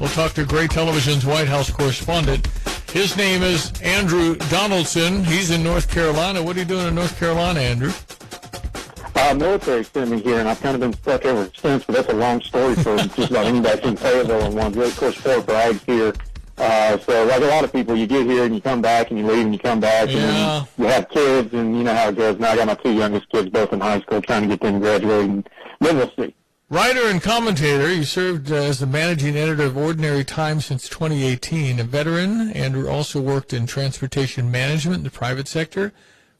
We'll talk to Gray Television's White House correspondent. His name is Andrew Donaldson. He's in North Carolina. What are you doing in North Carolina, Andrew? Military sent me here, and I've kind of been stuck ever since, but that's a long story for just about anybody from Fayetteville and one. Of course, Fort Bragg's here. So like a lot of people, you get here and you come back and you leave and you come back and you have kids, and you know how it goes. Now I got my two youngest kids both in high school, trying to get them graduated, and then we'll see. Writer and commentator, you served as the managing editor of Ordinary Times since 2018. A veteran, Andrew also worked in transportation management in the private sector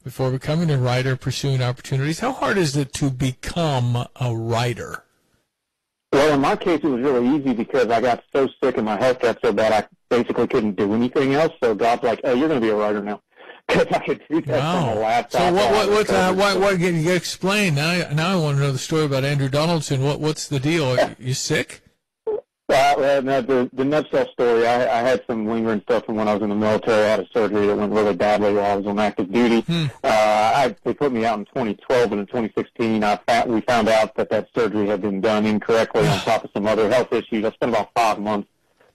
before becoming a writer, pursuing opportunities. How hard is it to become a writer? Well, in my case, it was really easy because I got so sick and my health got so bad I basically couldn't do anything else. So God's like, "Hey, you're going to be a writer now," because I could do that from a laptop. So what? You explain now. I want to know the story about Andrew Donaldson. What's the deal? Are you sick? No, the nutshell story, I had some lingering stuff from when I was in the military. I had a surgery that went really badly while I was on active duty. They put me out in 2012, and in 2016, we found out that surgery had been done incorrectly on top of some other health issues. I spent about 5 months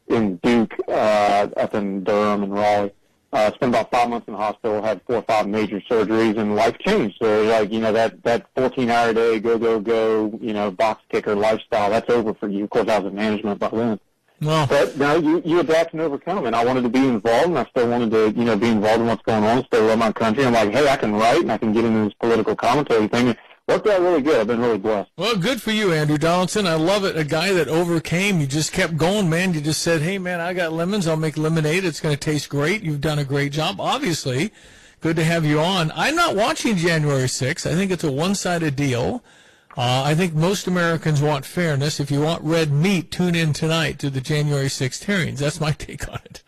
in Duke, up in Durham and Raleigh. Spent about 5 months in the hospital, had 4 or 5 major surgeries, and life changed. So, like, you know, that 14-hour day, go, you know, box kicker lifestyle, that's over for you. Of course, I was in management by then. Well, but no, you adapt and overcome, and I wanted to be involved, and I still wanted to, you know, be involved in what's going on, still love my country. I'm like, hey, I can write, and I can get into this political commentary thing. Worked out really good. I've been really blessed. Well, good for you, Andrew Donaldson. I love it. A guy that overcame. You just kept going, man. You just said, hey, man, I got lemons. I'll make lemonade. It's going to taste great. You've done a great job. Obviously, good to have you on. I'm not watching January 6th. I think it's a one-sided deal. I think most Americans want fairness. If you want red meat, tune in tonight to the January 6th hearings. That's my take on it.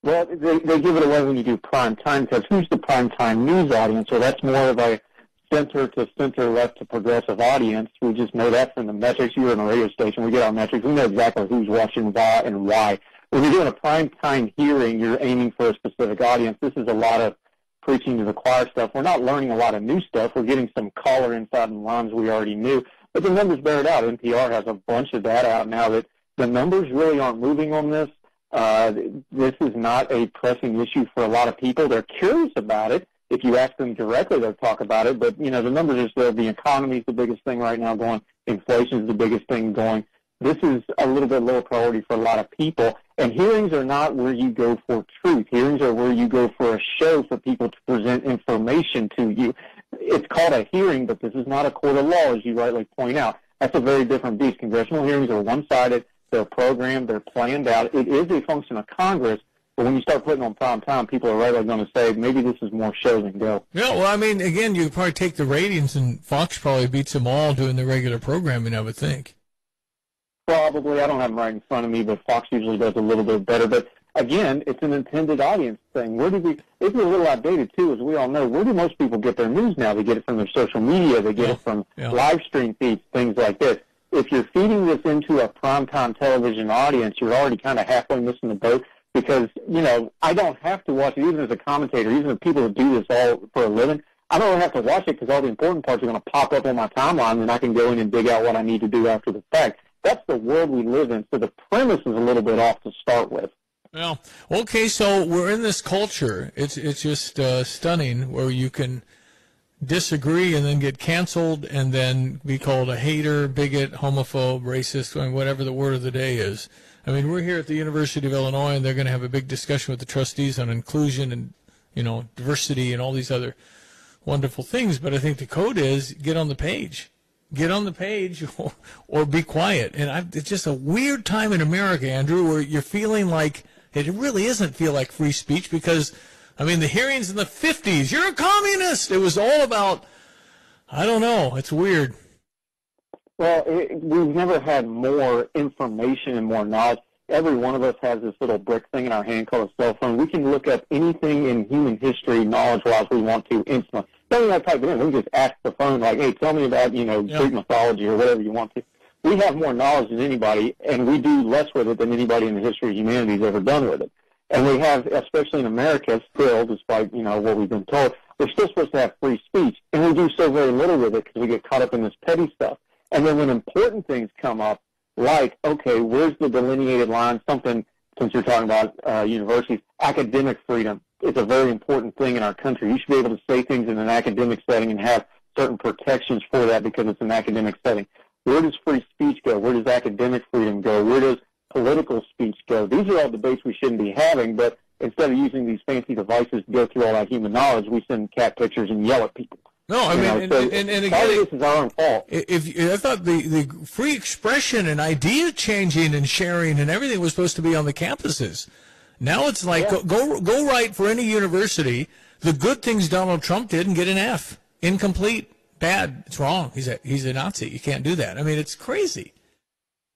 Well, they give it away when you do prime time, because who's the prime time news audience? So that's more of a center to center, left to progressive audience. We just know that from the metrics. You're in a radio station. We get our metrics. We know exactly who's watching why and why. When you're doing a prime time hearing, you're aiming for a specific audience. This is a lot of preaching to the choir stuff. We're not learning a lot of new stuff. We're getting some color inside the lines we already knew. But the numbers bear it out. NPR has a bunch of data out now that the numbers really aren't moving on this. This is not a pressing issue for a lot of people. They're curious about it. If you ask them directly, they'll talk about it. But, you know, the numbers are still, the economy is the biggest thing right now going. Inflation is the biggest thing going. This is a little bit lower priority for a lot of people. And hearings are not where you go for truth. Hearings are where you go for a show for people to present information to you. It's called a hearing, but this is not a court of law, as you rightly point out. That's a very different beast. Congressional hearings are one-sided. They're programmed. They're planned out. It is a function of Congress. But when you start putting on prime time, people are rightly going to say, maybe this is more show than go. Yeah, well, I mean, again, you could probably take the ratings, and Fox probably beats them all doing the regular programming, I would think. Probably. I don't have them right in front of me, but Fox usually does a little bit better. But, again, it's an intended audience thing. It's a little outdated, too, as we all know. Where do most people get their news now? They get it from their social media. They get it from live stream feeds, things like this. If you're feeding this into a primetime television audience, you're already kind of halfway missing the boat. Because, you know, I don't have to watch it, even as a commentator, even the people who do this all for a living, I don't have to watch it because all the important parts are going to pop up on my timeline, and I can go in and dig out what I need to do after the fact. That's the world we live in, so the premise is a little bit off to start with. Well, okay, so we're in this culture. It's just stunning where you can disagree and then get canceled and then be called a hater, bigot, homophobe, racist, I mean, whatever the word of the day is. I mean, we're here at the University of Illinois, and they're going to have a big discussion with the trustees on inclusion and, you know, diversity and all these other wonderful things. But I think the code is get on the page. Get on the page or be quiet. And it's just a weird time in America, Andrew, where you're feeling like it really isn't feel like free speech because, I mean, the hearings in the 50s, you're a communist. It was all about, I don't know, it's weird. Well, we've never had more information and more knowledge. Every one of us has this little brick thing in our hand called a cell phone. We can look up anything in human history knowledge-wise we want to instantly. Don't even have to type it in. We can just ask the phone, like, hey, tell me about, Greek mythology or whatever you want to. We have more knowledge than anybody, and we do less with it than anybody in the history of humanity has ever done with it. And we have, especially in America, still, despite, what we've been told, we're still supposed to have free speech, and we do so very little with it because we get caught up in this petty stuff. And then when important things come up, like, okay, where's the delineated line? Something, since you're talking about universities, academic freedom is a very important thing in our country. You should be able to say things in an academic setting and have certain protections for that because it's an academic setting. Where does free speech go? Where does academic freedom go? Where does political speech go? These are all debates we shouldn't be having, but instead of using these fancy devices to go through all that human knowledge, we send cat pictures and yell at people. No, I mean, and again, part of this is our own fault. I thought the free expression and idea changing and sharing and everything was supposed to be on the campuses. Now it's like, go write for any university the good things Donald Trump did and get an F. Incomplete, bad, it's wrong. He's a Nazi. You can't do that. I mean, it's crazy.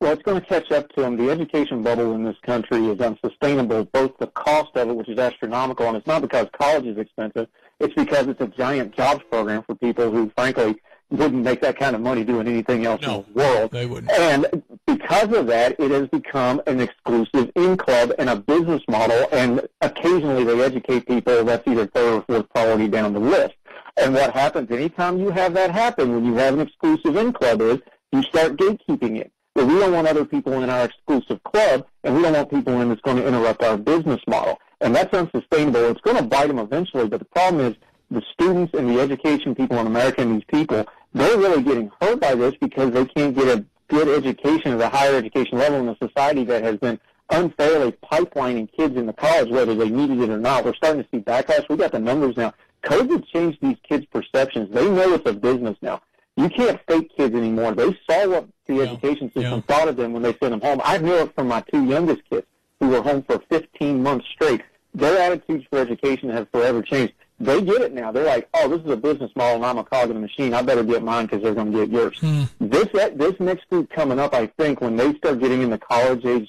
Well, it's going to catch up to him. The education bubble in this country is unsustainable, both the cost of it, which is astronomical, and it's not because college is expensive. It's because it's a giant jobs program for people who, frankly, wouldn't make that kind of money doing anything else in the world. They wouldn't. And because of that, it has become an exclusive in-club and a business model, and occasionally they educate people. That's either third or fourth priority down the list. And what happens anytime you have that happen, when you have an exclusive in-club, is you start gatekeeping it. But we don't want other people in our exclusive club, and we don't want people in that's going to interrupt our business model. And that's unsustainable. It's going to bite them eventually, but the problem is the students and the education people in America and these people, they're really getting hurt by this because they can't get a good education at a higher education level in a society that has been unfairly pipelining kids into college, whether they needed it or not. We're starting to see backlash. We got the numbers now. COVID changed these kids' perceptions. They know it's a business now. You can't fake kids anymore. They saw what the education system thought of them when they sent them home. I knew it from my two youngest kids who were home for 15 months straight. Their attitudes for education have forever changed. They get it now. They're like, oh, this is a business model, and I'm a cog in the machine. I better get mine because they're going to get yours. This next group coming up, I think, when they start getting in the college-age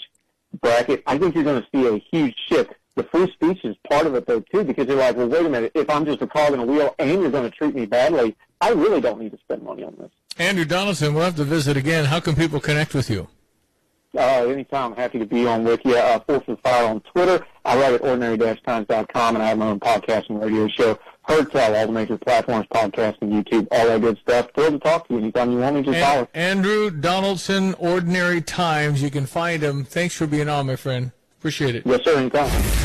bracket, I think you're going to see a huge shift. The free speech is part of it, though, too, because they're like, well, wait a minute. If I'm just a cog in a wheel and you're going to treat me badly, I really don't need to spend money on this. Andrew Donaldson, we'll have to visit again. How can people connect with you? Anytime. I'm happy to be on with you. Force of Fire on Twitter. I write at ordinary-times.com, and I have my own podcast and radio show. Heard Tell, all the major platforms, podcast and YouTube, all that good stuff. Thrilled to talk to you. Anytime you want me, just holler. Andrew Donaldson, Ordinary Times. You can find him. Thanks for being on, my friend. Appreciate it. Yes, sir. Anytime.